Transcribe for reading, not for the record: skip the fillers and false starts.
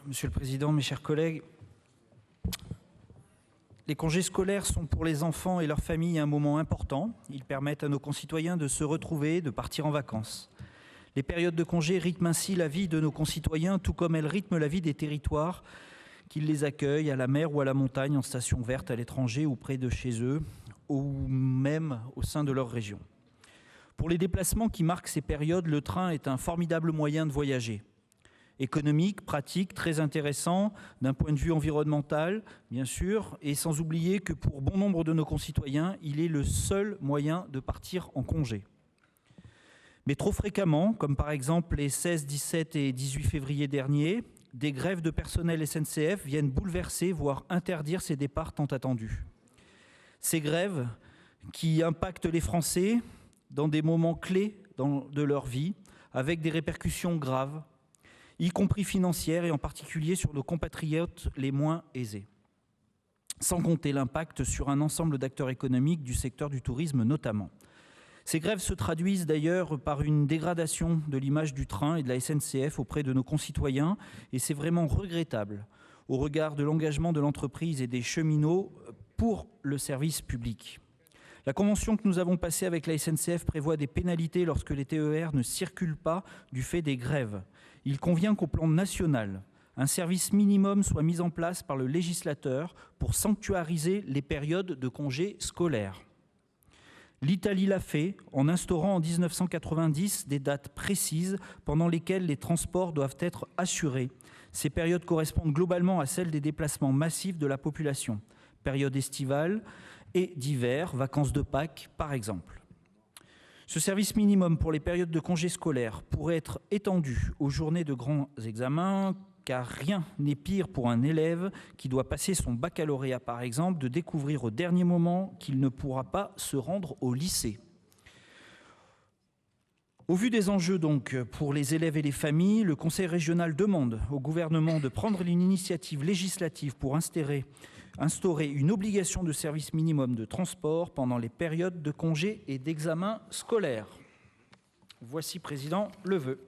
Monsieur le Président, mes chers collègues, les congés scolaires sont pour les enfants et leurs familles un moment important. Ils permettent à nos concitoyens de se retrouver, de partir en vacances. Les périodes de congés rythment ainsi la vie de nos concitoyens, tout comme elles rythment la vie des territoires qui les accueillent à la mer ou à la montagne, en station verte, à l'étranger ou près de chez eux, ou même au sein de leur région. Pour les déplacements qui marquent ces périodes, le train est un formidable moyen de voyager. Économique, pratique, très intéressant d'un point de vue environnemental, bien sûr, et sans oublier que pour bon nombre de nos concitoyens, il est le seul moyen de partir en congé. Mais trop fréquemment, comme par exemple les 16, 17 et 18 février derniers, des grèves de personnel SNCF viennent bouleverser, voire interdire ces départs tant attendus. Ces grèves qui impactent les Français dans des moments clés de leur vie, avec des répercussions graves, y compris financières et en particulier sur nos compatriotes les moins aisés. Sans compter l'impact sur un ensemble d'acteurs économiques du secteur du tourisme notamment. Ces grèves se traduisent d'ailleurs par une dégradation de l'image du train et de la SNCF auprès de nos concitoyens et c'est vraiment regrettable au regard de l'engagement de l'entreprise et des cheminots pour le service public. La convention que nous avons passée avec la SNCF prévoit des pénalités lorsque les TER ne circulent pas du fait des grèves. Il convient qu'au plan national, un service minimum soit mis en place par le législateur pour sanctuariser les périodes de congés scolaires. L'Italie l'a fait en instaurant en 1990 des dates précises pendant lesquelles les transports doivent être assurés. Ces périodes correspondent globalement à celles des déplacements massifs de la population, période estivale et d'hiver, vacances de Pâques par exemple. Ce service minimum pour les périodes de congés scolaires pourrait être étendu aux journées de grands examens, car rien n'est pire pour un élève qui doit passer son baccalauréat, par exemple, de découvrir au dernier moment qu'il ne pourra pas se rendre au lycée. Au vu des enjeux donc pour les élèves et les familles, le Conseil régional demande au gouvernement de prendre une initiative législative pour instaurer une obligation de service minimum de transport pendant les périodes de congés et d'examens scolaires. Voici, Président, le vœu.